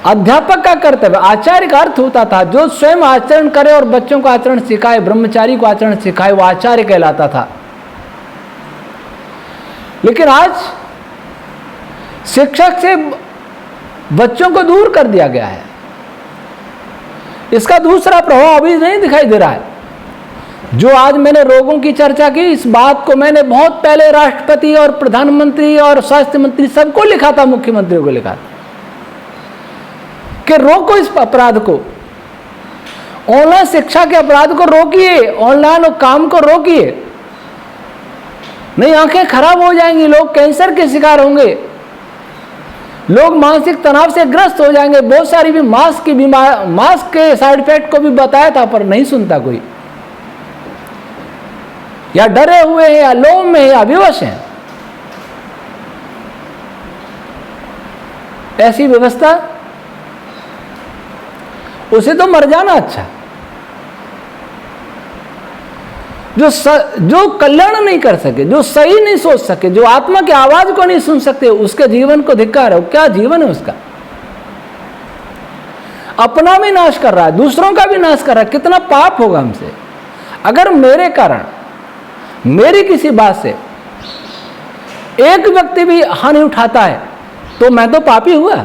[SPEAKER 1] अध्यापक का कर्तव्य, आचार्य का अर्थ होता था जो स्वयं आचरण करे और बच्चों को आचरण सिखाए, ब्रह्मचारी को आचरण सिखाए, वो आचार्य कहलाता था। लेकिन आज शिक्षक से बच्चों को दूर कर दिया गया है। इसका दूसरा प्रभाव अभी नहीं दिखाई दे रहा है। जो आज मैंने रोगों की चर्चा की, इस बात को मैंने बहुत पहले राष्ट्रपति और प्रधानमंत्री और स्वास्थ्य मंत्री सबको लिखा था, मुख्यमंत्री को लिखा था कि रोको इस अपराध को, ऑनलाइन शिक्षा के अपराध को रोकिए, ऑनलाइन काम को रोकिए, नहीं आंखें खराब हो जाएंगी, लोग कैंसर के शिकार होंगे। लोग मानसिक तनाव से ग्रस्त हो जाएंगे। बहुत सारी भी मास्क के साइड इफेक्ट को भी बताया था, पर नहीं सुनता कोई, या डरे हुए हैं, या लोभ में, या विवश हैं। ऐसी व्यवस्था, उसे तो मर जाना अच्छा। जो कल्याण नहीं कर सके, जो सही नहीं सोच सके, जो आत्मा की आवाज को नहीं सुन सकते, उसके जीवन को धिक्कार है। क्या जीवन है उसका? अपना भी नाश कर रहा है, दूसरों का भी नाश कर रहा है। कितना पाप होगा हमसे। अगर मेरे कारण, मेरी किसी बात से एक व्यक्ति भी हानि उठाता है तो मैं तो पापी हुआ।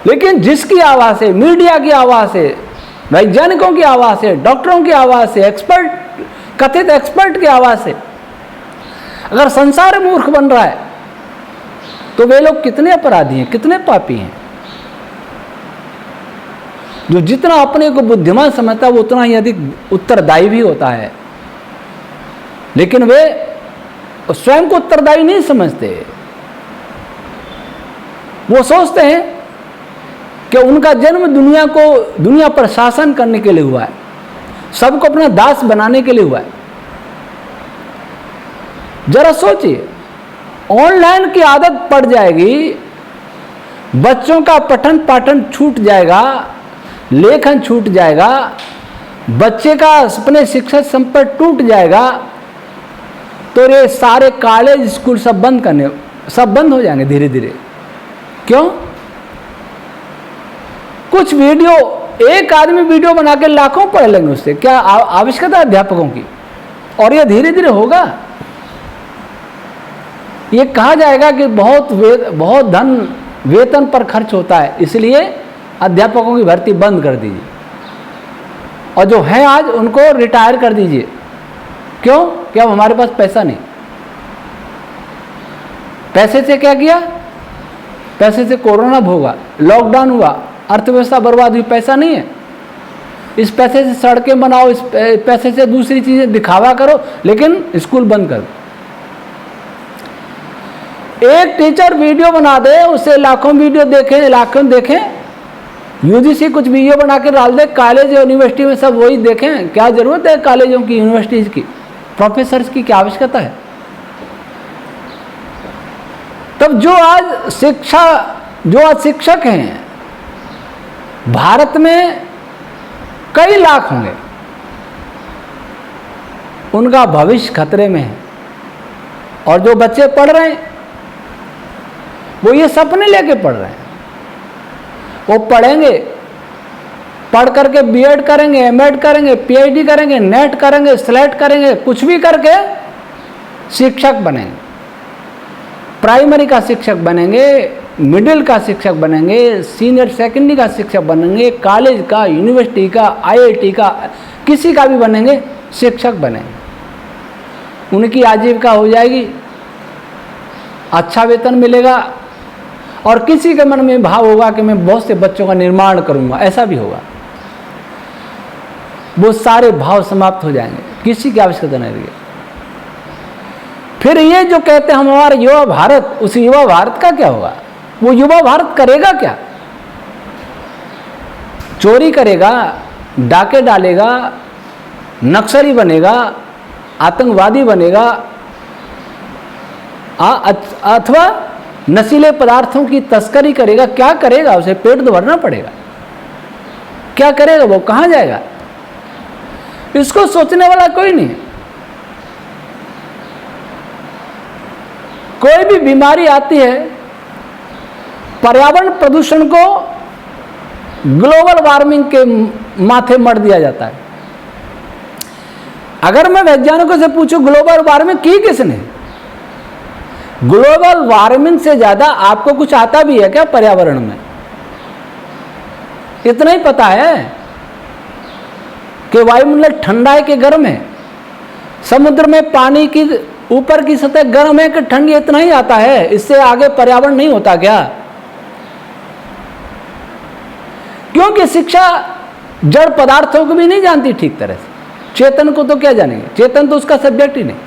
[SPEAKER 1] लेकिन जिसकी आवाज से, मीडिया की आवाज से, वैज्ञानिकों की आवाज से, डॉक्टरों की आवाज से, कथित एक्सपर्ट की आवाज से अगर संसार मूर्ख बन रहा है, तो वे लोग कितने अपराधी हैं, कितने पापी हैं। जो जितना अपने को बुद्धिमान समझता है वो उतना ही अधिक उत्तरदायी भी होता है। लेकिन वे स्वयं को उत्तरदायी नहीं समझते। वो सोचते हैं कि उनका जन्म दुनिया पर शासन करने के लिए हुआ है, सबको अपना दास बनाने के लिए हुआ है। जरा सोचिए, ऑनलाइन की आदत पड़ जाएगी, बच्चों का पठन पाठन छूट जाएगा, लेखन छूट जाएगा, बच्चे का अपने शिक्षक संपर्क टूट जाएगा, तो ये सारे कॉलेज स्कूल सब बंद हो जाएंगे धीरे धीरे। क्यों? कुछ वीडियो, एक आदमी वीडियो बना के लाखों पढ़ लेंगे उससे। क्या आवश्यकता है अध्यापकों की? और ये धीरे धीरे होगा। ये कहा जाएगा कि बहुत धन वेतन पर खर्च होता है, इसलिए अध्यापकों की भर्ती बंद कर दीजिए, और जो है आज उनको रिटायर कर दीजिए। क्यों? कि अब हमारे पास पैसा नहीं। पैसे से क्या किया? पैसे से कोरोना भोगा, लॉकडाउन हुआ, अर्थव्यवस्था बर्बाद हुई। पैसा नहीं है, इस पैसे से सड़कें बनाओ, इस पैसे से दूसरी चीजें दिखावा करो, लेकिन स्कूल बंद कर दो। एक टीचर वीडियो बना दे, उससे लाखों वीडियो देखें, यूजीसी कुछ वीडियो बना के डाल दे, कॉलेज यूनिवर्सिटी में सब वही देखें। क्या जरूरत है कॉलेजों की, यूनिवर्सिटीज की, प्रोफेसर्स की? क्या आवश्यकता है? तब जो आज शिक्षक हैं भारत में कई लाख होंगे, उनका भविष्य खतरे में है। और जो बच्चे पढ़ रहे हैं वो ये सपने लेके पढ़ रहे हैं। वो पढ़ेंगे, पढ़ करके बीएड करेंगे, एमएड करेंगे, पीएचडी करेंगे, नेट करेंगे, स्लेट करेंगे, कुछ भी करके शिक्षक बनेंगे। प्राइमरी का शिक्षक बनेंगे, मिडिल का शिक्षक बनेंगे, सीनियर सेकेंडरी का शिक्षक बनेंगे, कॉलेज का, यूनिवर्सिटी का, आईआईटी का, किसी का भी बनेंगे, शिक्षक बनेंगे। उनकी आजीविका हो जाएगी, अच्छा वेतन मिलेगा, और किसी के मन में भाव होगा कि मैं बहुत से बच्चों का निर्माण करूंगा, ऐसा भी होगा। वो सारे भाव समाप्त हो जाएंगे, किसी की आवश्यकता नहीं रहेगी। फिर ये जो कहते हैं हमारा युवा भारत, उस युवा भारत का क्या होगा? वो युवा भारत करेगा क्या? चोरी करेगा, डाके डालेगा, नक्सली बनेगा, आतंकवादी बनेगा, अथवा नशीले पदार्थों की तस्करी करेगा। क्या करेगा? उसे पेट तो भरना पड़ेगा। क्या करेगा? वो कहां जाएगा? इसको सोचने वाला कोई नहीं। कोई भी बीमारी आती है, पर्यावरण प्रदूषण को ग्लोबल वार्मिंग के माथे मर दिया जाता है। अगर मैं वैज्ञानिकों से पूछूं ग्लोबल वार्मिंग की किसने? ग्लोबल वार्मिंग से ज्यादा आपको कुछ आता भी है क्या पर्यावरण में? इतना ही पता है कि वायुमंडल ठंडा है कि गर्म है, समुद्र में पानी की ऊपर की सतह गर्म है कि ठंडी, इतना ही आता है। इससे आगे पर्यावरण नहीं होता क्या? क्योंकि शिक्षा जड़ पदार्थों को भी नहीं जानती ठीक तरह से, चेतन को तो क्या जानेंगे? चेतन तो उसका सब्जेक्ट ही नहीं।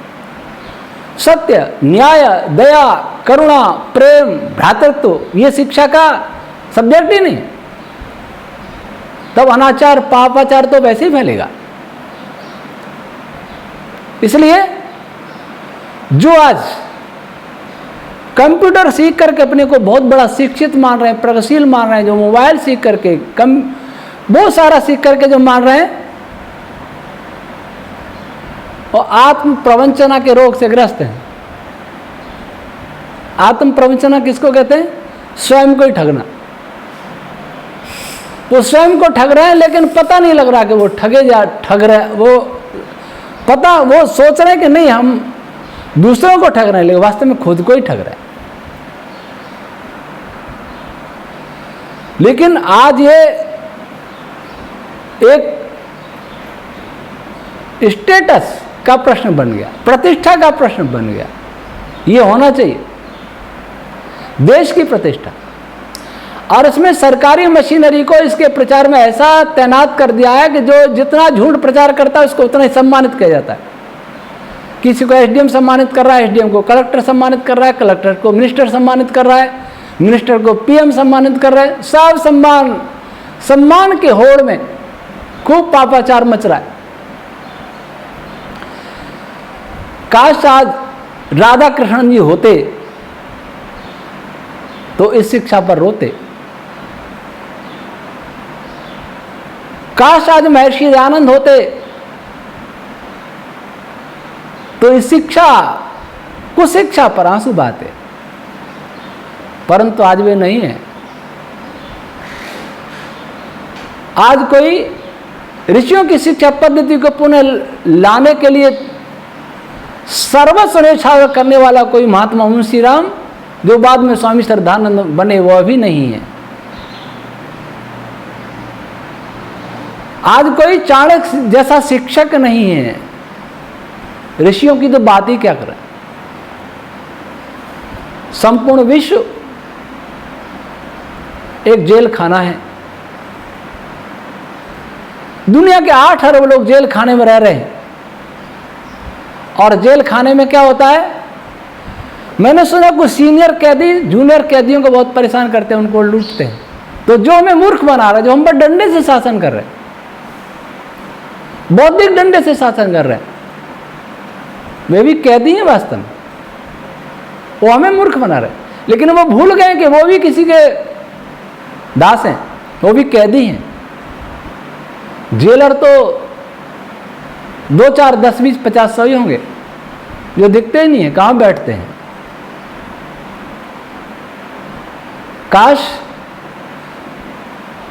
[SPEAKER 1] सत्य, न्याय, दया, करुणा, प्रेम, भ्रातृत्व ये शिक्षा का सब्जेक्ट ही नहीं, तब अनाचार पापाचार तो वैसे ही फैलेगा। इसलिए जो आज कंप्यूटर सीख करके अपने को बहुत बड़ा शिक्षित मान रहे हैं, प्रगतिशील मान रहे हैं, जो मोबाइल सीख करके बहुत सारा सीख करके जो मान रहे हैं, और आत्म प्रवंचना के रोग से ग्रस्त हैं। आत्म प्रवंचना किसको कहते हैं? स्वयं को ही ठगना। वो स्वयं को ठग रहे हैं, लेकिन पता नहीं लग रहा कि वो ठग रहे, वो सोच रहे हैं कि नहीं हम दूसरों को ठग रहे हैं, लेकिन वास्तव में खुद को ही ठग रहे हैं। लेकिन आज ये एक स्टेटस का प्रश्न बन गया, प्रतिष्ठा का प्रश्न बन गया। ये होना चाहिए देश की प्रतिष्ठा, और इसमें सरकारी मशीनरी को इसके प्रचार में ऐसा तैनात कर दिया है कि जो जितना झूठ प्रचार करता है उसको उतना ही सम्मानित किया जाता है। किसी को एसडीएम सम्मानित कर रहा है, एसडीएम को कलेक्टर सम्मानित कर रहा है, कलेक्टर को मिनिस्टर सम्मानित कर रहा है, मिनिस्टर को पीएम सम्मानित कर रहा है। सब सम्मान के होड़ में खूब पापाचार मच रहा है। काश आज राधा कृष्णन जी होते तो इस शिक्षा पर रोते। काश आज महर्षि दयानंद होते तो इस कुशिक्षा पर आंसू बहाते, परंतु आज वे नहीं है। आज कोई ऋषियों की शिक्षा पद्धति को पुनः लाने के लिए सर्वस्व न्यौछावर करने वाला कोई महात्मा मुंशी राम, जो बाद में स्वामी श्रद्धानंद बने, वो अभी नहीं है। आज कोई चाणक्य जैसा शिक्षक नहीं है। ऋषियों की तो बात ही क्या करें। संपूर्ण विश्व एक जेल खाना है। दुनिया के 8 अरब लोग जेल खाने में रह रहे हैं, और जेल खाने में क्या होता है? मैंने सुना कुछ सीनियर कैदी जूनियर कैदियों को बहुत परेशान करते हैं, उनको लूटते हैं। तो जो हमें मूर्ख बना रहा है, जो हम पर डंडे से शासन कर रहे हैं, बौद्धिक डंडे से शासन कर रहे हैं, वे भी कैदी हैं वास्तव में। वो हमें मूर्ख बना रहे हैं, लेकिन वो भूल गए कि वो भी किसी के दास हैं, वो भी कैदी हैं। जेलर तो 2, 4, 10, 20, 50, 100 ही होंगे, जो दिखते ही नहीं है, कहां बैठते हैं। काश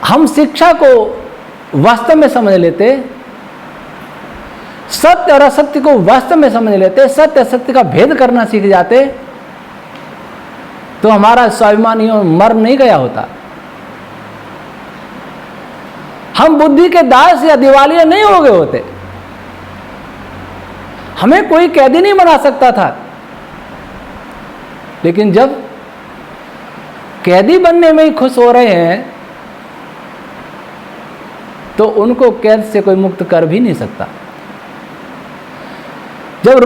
[SPEAKER 1] हम शिक्षा को वास्तव में समझ लेते, सत्य और असत्य को वास्तव में समझ लेते, सत्य असत्य का भेद करना सीख जाते, तो हमारा स्वाभिमान मर नहीं गया होता। हम बुद्धि के दास या दिवालिया नहीं हो गए होते। हमें कोई कैदी नहीं बना सकता था। लेकिन जब कैदी बनने में ही खुश हो रहे हैं, तो उनको कैद से कोई मुक्त कर भी नहीं सकता। जब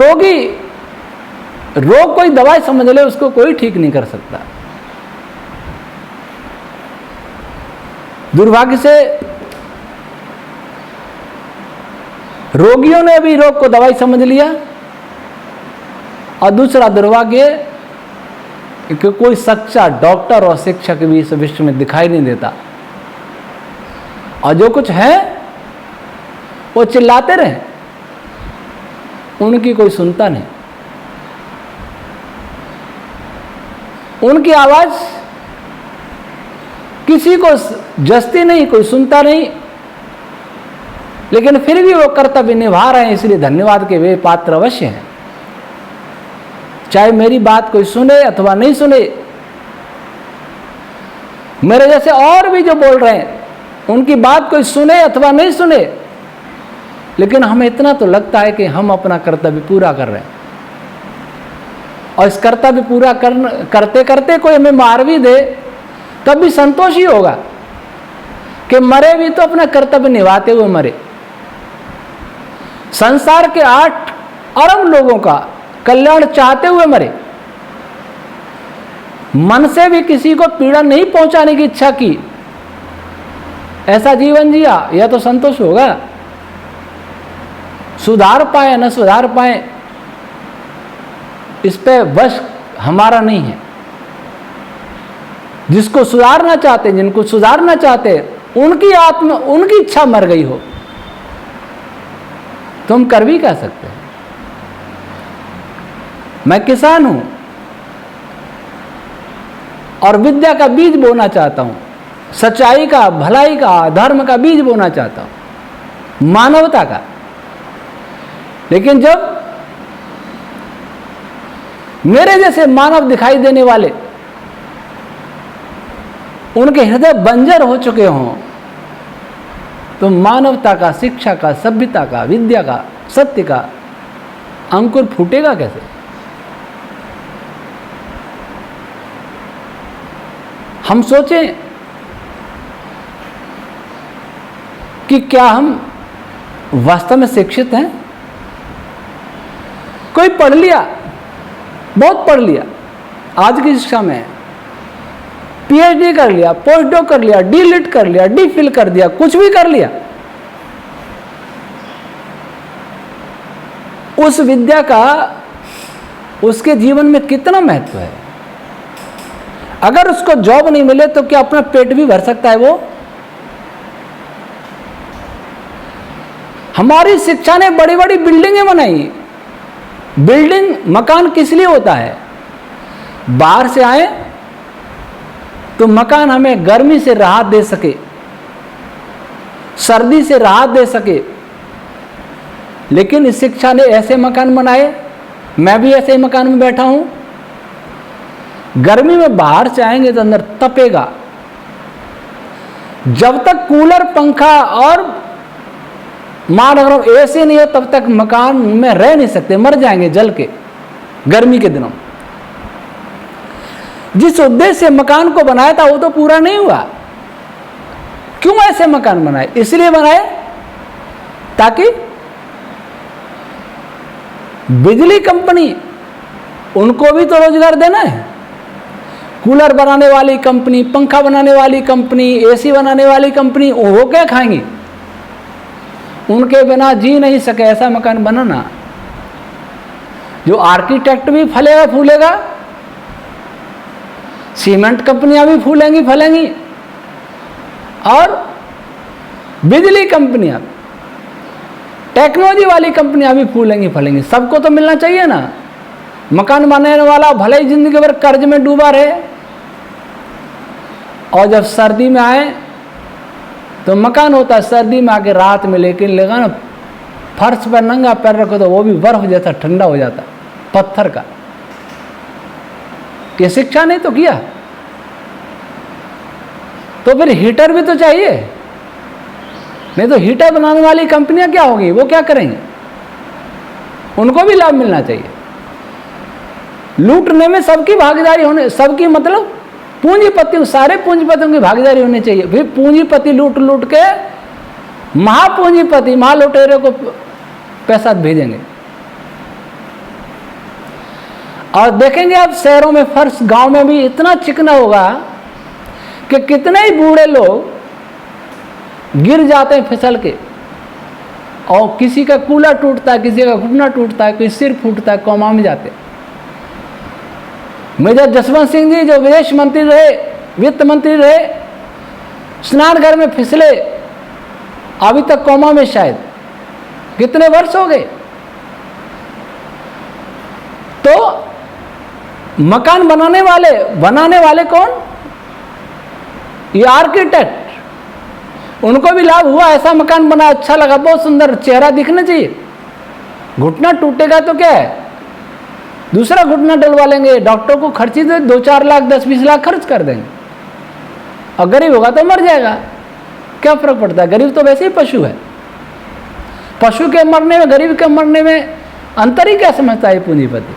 [SPEAKER 1] रोग कोई दवाई समझ ले, उसको कोई ठीक नहीं कर सकता। दुर्भाग्य से रोगियों ने भी रोग को दवाई समझ लिया, और दूसरा दुर्भाग्य कि कोई सच्चा डॉक्टर और शिक्षक भी इस विश्व में दिखाई नहीं देता, और जो कुछ है वो चिल्लाते रहे, उनकी कोई सुनता नहीं। उनकी आवाज किसी को जचती नहीं, कोई सुनता नहीं, लेकिन फिर भी वो कर्तव्य निभा रहे हैं। इसलिए धन्यवाद के वे पात्र अवश्य हैं। चाहे मेरी बात कोई सुने अथवा नहीं सुने, मेरे जैसे और भी जो बोल रहे हैं, उनकी बात कोई सुने अथवा नहीं सुने, लेकिन हमें इतना तो लगता है कि हम अपना कर्तव्य पूरा कर रहे हैं। और इस कर्तव्य पूरा करते करते कोई हमें मार भी दे, तब भी संतोष ही होगा कि मरे भी तो अपना कर्तव्य निभाते हुए मरे। संसार के 8 अरब लोगों का कल्याण चाहते हुए मरे, मन से भी किसी को पीड़ा नहीं पहुंचाने की इच्छा की, ऐसा जीवन जिया, यह तो संतोष होगा। सुधार पाए न सुधार पाए, इस पे वश हमारा नहीं है। जिसको सुधारना चाहते, जिनको सुधारना चाहते, उनकी आत्मा, उनकी इच्छा मर गई हो, तुम कर भी कह सकते हैं। मैं किसान हूं और विद्या का बीज बोना चाहता हूं, सच्चाई का, भलाई का, धर्म का बीज बोना चाहता हूं, मानवता का। लेकिन जब मेरे जैसे मानव दिखाई देने वाले उनके हृदय बंजर हो चुके हों, तो मानवता का, शिक्षा का, सभ्यता का, विद्या का, सत्य का अंकुर फूटेगा कैसे? हम सोचें कि क्या हम वास्तव में शिक्षित हैं? कोई पढ़ लिया, बहुत पढ़ लिया, आज की शिक्षा में पीएचडी कर लिया, पोस्ट डॉक कर लिया, डीलिट कर लिया, डी फिल कर दिया, कुछ भी कर लिया, उस विद्या का उसके जीवन में कितना महत्व है? अगर उसको जॉब नहीं मिले तो क्या अपना पेट भी भर सकता है वो? हमारी शिक्षा ने बड़ी बड़ी बिल्डिंगें बनाई। बिल्डिंग, मकान किस लिए होता है? बाहर से आए तो मकान हमें गर्मी से राहत दे सके, सर्दी से राहत दे सके। लेकिन इस शिक्षा ने ऐसे मकान बनाए, मैं भी ऐसे ही मकान में बैठा हूं, गर्मी में बाहर से आएंगे तो अंदर तपेगा। जब तक कूलर, पंखा और मान अगर एसी नहीं हो तब तक मकान में रह नहीं सकते, मर जाएंगे जल के गर्मी के दिनों। जिस उद्देश्य से मकान को बनाया था वो तो पूरा नहीं हुआ। क्यों ऐसे मकान बनाए? इसलिए बनाए ताकि बिजली कंपनी, उनको भी तो रोजगार देना है। कूलर बनाने वाली कंपनी, पंखा बनाने वाली कंपनी, एसी बनाने वाली कंपनी, वो क्या खाएंगी? उनके बिना जी नहीं सके ऐसा मकान बनाना। जो आर्किटेक्ट भी फलेगा फूलेगा, सीमेंट कंपनियां भी फूलेंगी फलेंगी, और बिजली कंपनियां, टेक्नोलॉजी वाली कंपनियां भी फूलेंगी फलेंगी। सबको तो मिलना चाहिए ना। मकान बनाने वाला भले ही जिंदगी भर कर्ज में डूबा रहे, और जब सर्दी में आए तो मकान होता है सर्दी में आके रात में, लेकिन लेगा ना फर्श पर नंगा पैर रखो तो वो भी बर्फ जैसा ठंडा हो जाता, पत्थर का। ये शिक्षा ने तो किया। तो फिर हीटर भी तो चाहिए, नहीं तो हीटर बनाने वाली कंपनियां क्या होगी, वो क्या करेंगे? उनको भी लाभ मिलना चाहिए। लूटने में सबकी भागीदारी होने, सबकी मतलब पूंजीपति, सारे पूंजीपतियों की भागीदारी होनी चाहिए। फिर पूंजीपति लूट लूट के महापूंजीपति, महालुटेरे को पैसा भेजेंगे। और देखेंगे आप शहरों में फर्श, गांव में भी इतना चिकना होगा कि कितने ही बूढ़े लोग गिर जाते हैं फिसल के, और किसी का कूल्हा टूटता है, किसी का घुटना टूटता है, कोई सिर फूटता है, कोमा में जाते। मेजर जसवंत सिंह जी जो विदेश मंत्री रहे, वित्त मंत्री रहे, स्नान घर में फिसले, अभी तक कोमा में शायद, कितने वर्ष हो गए। तो मकान बनाने वाले कौन? ये आर्किटेक्ट। उनको भी लाभ हुआ, ऐसा मकान बना, अच्छा लगा, बहुत सुंदर, चेहरा दिखना चाहिए। घुटना टूटेगा तो क्या है, दूसरा घुटना डलवा लेंगे, डॉक्टर को खर्ची तो 2-4 लाख 10-20 लाख खर्च कर देंगे, और गरीब होगा तो मर जाएगा, क्या फर्क पड़ता है? गरीब तो वैसे ही पशु है। पशु के मरने में, गरीब के मरने में अंतर ही क्या समझता है पूंजीपति?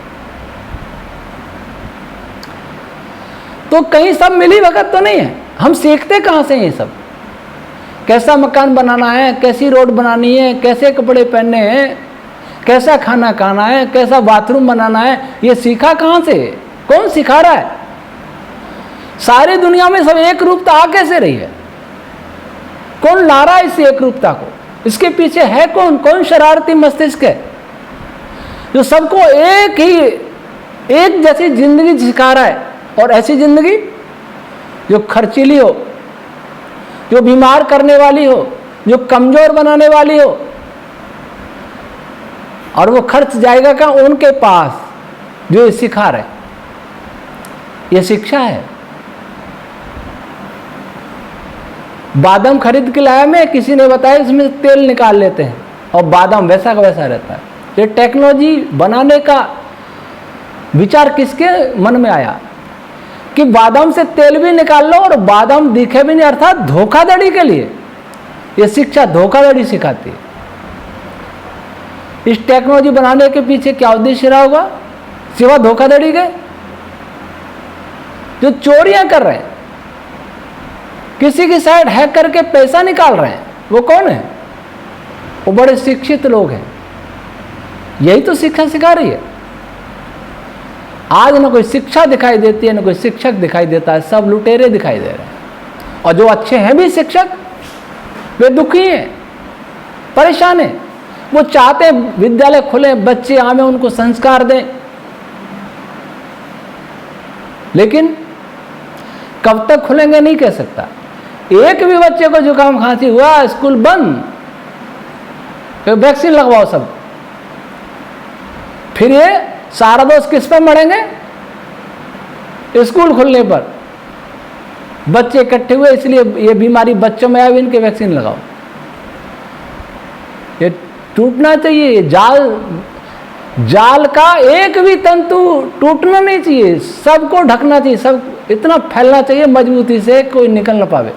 [SPEAKER 1] तो कहीं सब मिली भगत तो नहीं है। हम सीखते कहां से ये सब? कैसा मकान बनाना है, कैसी रोड बनानी है, कैसे कपड़े पहनने हैं, कैसा खाना खाना है, कैसा बाथरूम बनाना है, ये सीखा कहाँ से? कौन सिखा रहा है? सारी दुनिया में सब एक रूपता आ कैसे रही है? कौन ला रहा है इस एक रूपता को? इसके पीछे है कौन? कौन शरारती मस्तिष्क है जो सबको एक जैसी जिंदगी सिखा रहा है? और ऐसी जिंदगी जो खर्चीली हो, जो बीमार करने वाली हो, जो कमजोर बनाने वाली हो। और वो खर्च जाएगा कहाँ? उनके पास जो ये सिखा रहे। ये शिक्षा है। बादाम खरीद के लाया मैं, किसी ने बताया इसमें से तेल निकाल लेते हैं और बादाम वैसा का वैसा रहता है। ये टेक्नोलॉजी बनाने का विचार किसके मन में आया कि बादाम से तेल भी निकाल लो और बादाम दिखे भी नहीं, अर्थात धोखाधड़ी के लिए। ये शिक्षा धोखाधड़ी सिखाती है। इस टेक्नोलॉजी बनाने के पीछे क्या उद्देश्य रहा होगा सिवा धोखाधड़ी के? जो चोरियां कर रहे हैं, किसी की साइड हैक करके पैसा निकाल रहे हैं, वो कौन है? वो बड़े शिक्षित लोग हैं। यही तो शिक्षा सिखा रही है। आज न कोई शिक्षा दिखाई देती है, न कोई शिक्षक दिखाई देता है, सब लुटेरे दिखाई दे रहे हैं। और जो अच्छे हैं भी शिक्षक, वे दुखी हैं, परेशान हैं। वो चाहते हैं विद्यालय खुले, बच्चे आवे, उनको संस्कार दें, लेकिन कब तक खुलेंगे नहीं कह सकता। एक भी बच्चे को जुकाम खांसी हुआ, स्कूल बंद, तो वैक्सीन लगवाओ सब। फिर ये सारा दोष किस पर मरेंगे? स्कूल खुलने पर। बच्चे इकट्ठे हुए इसलिए ये बीमारी बच्चों में आई, इनके वैक्सीन लगाओ। ये टूटना चाहिए। जाल का एक भी तंतु टूटना नहीं चाहिए, सबको ढकना चाहिए, सब इतना फैलना चाहिए मजबूती से कोई निकल ना पावे।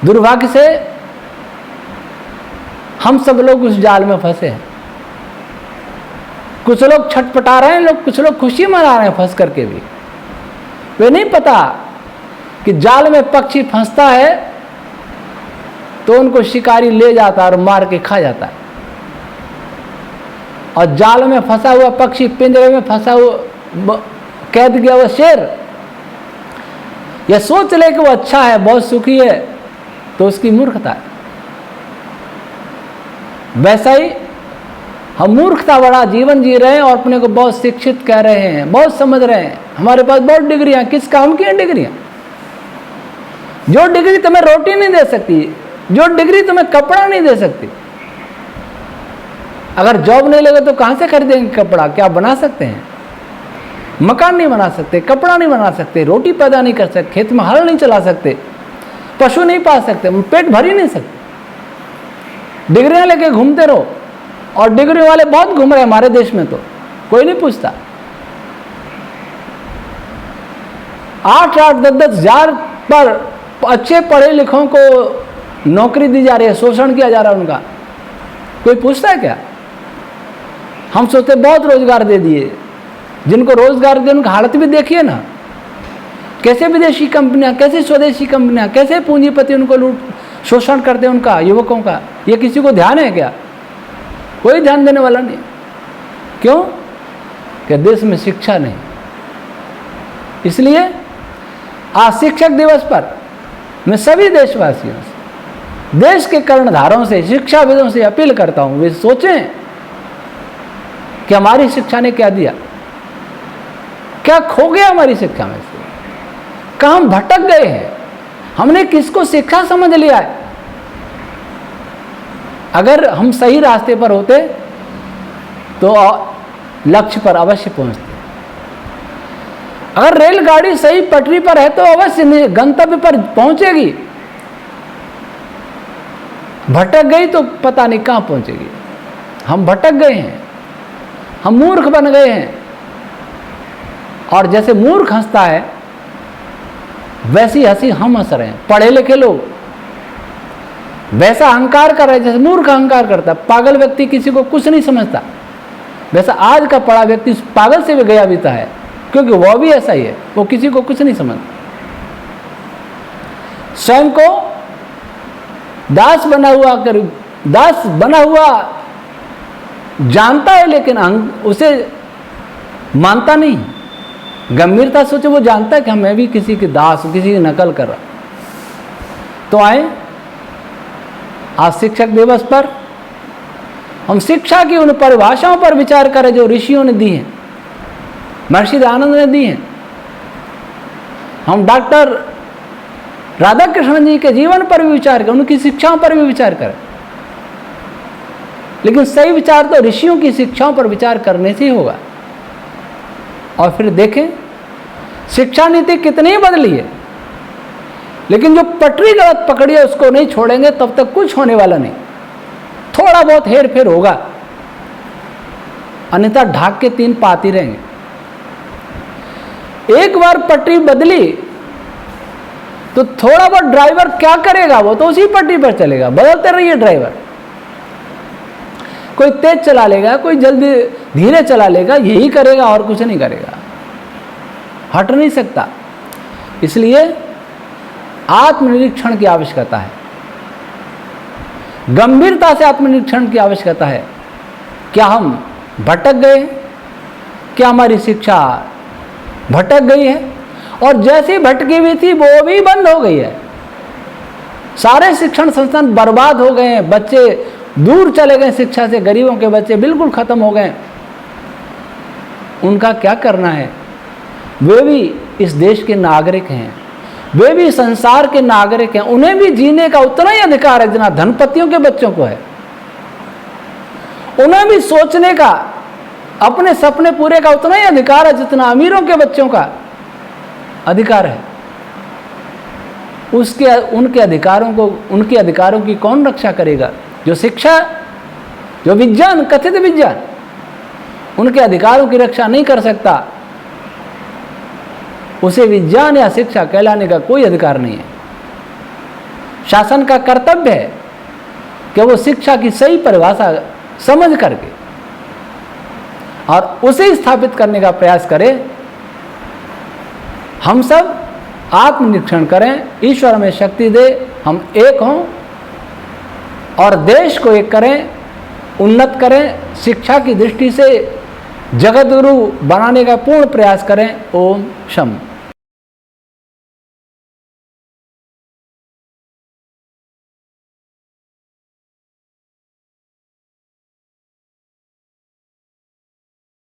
[SPEAKER 1] दुर्भाग्य से हम सब लोग उस जाल में फंसे हैं। कुछ लोग छटपटा रहे हैं, कुछ लोग खुशी मना रहे हैं फंस करके भी। वे नहीं पता कि जाल में पक्षी फंसता है तो उनको शिकारी ले जाता है और मार के खा जाता है। और जाल में फंसा हुआ पक्षी, पिंजरे में फंसा हुआ कैद गया हुआ शेर, यह सोच ले कि वो अच्छा है, बहुत सुखी है, तो उसकी मूर्खता है। वैसा ही हम मूर्खता बड़ा जीवन जी रहे हैं और अपने को बहुत शिक्षित कह रहे हैं, बहुत समझ रहे हैं, हमारे पास बहुत डिग्रियां। किस काम की हैं डिग्रियां? जो डिग्री तुम्हें रोटी नहीं दे सकती, जो डिग्री तुम्हें कपड़ा नहीं दे सकती। अगर जॉब नहीं लगे तो कहां से खरीदेंगे कपड़ा? क्या बना सकते हैं? मकान नहीं बना सकते, कपड़ा नहीं बना सकते, रोटी पैदा नहीं कर सकते, खेत में हल नहीं चला सकते, पशु नहीं पाल सकते, पेट भर ही नहीं सकते। डिग्रियां लेके घूमते रहो, और डिग्री वाले बहुत घूम रहे हैं हमारे देश में, तो कोई नहीं पूछता। 8-8, 10-10 हजार पर अच्छे पढ़े लिखों को नौकरी दी जा रही है, शोषण किया जा रहा है उनका। कोई पूछता है क्या? हम सोचते बहुत रोजगार दे दिए। जिनको रोजगार दिए उनकी हालत भी देखिए ना, कैसे विदेशी कंपनियां, कैसे स्वदेशी कंपनियां, कैसे पूंजीपति उनको लूट शोषण करते हैं उनका, युवकों का। ये किसी को ध्यान है क्या? कोई ध्यान देने वाला नहीं। क्यों? कि देश में शिक्षा नहीं। इसलिए आज शिक्षक दिवस पर मैं सभी देशवासियों से, देश के कर्णधारों से, शिक्षाविदों से अपील करता हूं, वे सोचें कि हमारी शिक्षा ने क्या दिया, क्या खो गया हमारी शिक्षा में से, कहां हम भटक गए हैं, हमने किसको शिक्षा समझ लिया है। अगर हम सही रास्ते पर होते तो लक्ष्य पर अवश्य पहुंचते। अगर रेलगाड़ी सही पटरी पर है तो अवश्य गंतव्य पर पहुंचेगी। भटक गई तो पता नहीं कहां पहुंचेगी। हम भटक गए हैं, हम मूर्ख बन गए हैं। और जैसे मूर्ख हंसता है वैसी हंसी हम हंस रहे हैं। पढ़े लिखे लोग वैसा अहंकार कर रहे हैं जैसे मूर्ख अहंकार करता है। पागल व्यक्ति किसी को कुछ नहीं समझता, वैसा आज का पढ़ा व्यक्ति पागल से भी गया बीता है, क्योंकि वह भी ऐसा ही है, वो किसी को कुछ नहीं समझता। स्वयं को दास बना हुआ जानता है लेकिन उसे मानता नहीं। गंभीरता सोचे वो जानता है कि मैं भी किसी की दास हूं, किसी की नकल कर रहा। तो आए आज शिक्षक दिवस पर हम शिक्षा की उन परिभाषाओं पर विचार करें जो ऋषियों ने दी हैं, महर्षि दयानंद ने दी हैं। हम डॉक्टर राधा कृष्ण जी के जीवन पर भी विचार करें, उनकी शिक्षाओं पर भी विचार करें। लेकिन सही विचार तो ऋषियों की शिक्षाओं पर विचार करने से ही होगा। और फिर देखें शिक्षा नीति कितनी बदली है, लेकिन जो पटरी गलत पकड़ी है उसको नहीं छोड़ेंगे तब तक कुछ होने वाला नहीं। थोड़ा बहुत हेर फेर होगा, अन्यथा ढाक के तीन पाती रहेंगे। एक बार पटरी बदली तो थोड़ा बहुत ड्राइवर क्या करेगा, वो तो उसी पटरी पर चलेगा। बदलते रहिए ड्राइवर, कोई तेज चला लेगा, कोई जल्दी धीरे चला लेगा, यही करेगा और कुछ नहीं करेगा, हट नहीं सकता। इसलिए आत्मनिरीक्षण की आवश्यकता है, गंभीरता से आत्मनिरीक्षण की आवश्यकता है। क्या हम भटक गए? क्या हमारी शिक्षा भटक गई है? और जैसी भटकी हुई थी वो भी बंद हो गई है। सारे शिक्षण संस्थान बर्बाद हो गए हैं, बच्चे दूर चले गए शिक्षा से, गरीबों के बच्चे बिल्कुल खत्म हो गए। उनका क्या करना है? वे भी इस देश के नागरिक हैं, वे भी संसार के नागरिक हैं, उन्हें भी जीने का उतना ही अधिकार है जितना धनपतियों के बच्चों को है। उन्हें भी सोचने का, अपने सपने पूरे का उतना ही अधिकार है जितना अमीरों के बच्चों का अधिकार है। उनके अधिकारों की कौन रक्षा करेगा? जो शिक्षा, जो विज्ञान, कथित विज्ञान उनके अधिकारों की रक्षा नहीं कर सकता, उसे विज्ञान या शिक्षा कहलाने का कोई अधिकार नहीं है। शासन का कर्तव्य है कि वो शिक्षा की सही परिभाषा समझ करके और उसे स्थापित करने का प्रयास करे। हम सब आत्मनिरीक्षण करें, ईश्वर हमें शक्ति दे, हम एक हों और देश को एक करें, उन्नत करें, शिक्षा की दृष्टि से जगत गुरु बनाने का पूर्ण प्रयास करें। ओम शम।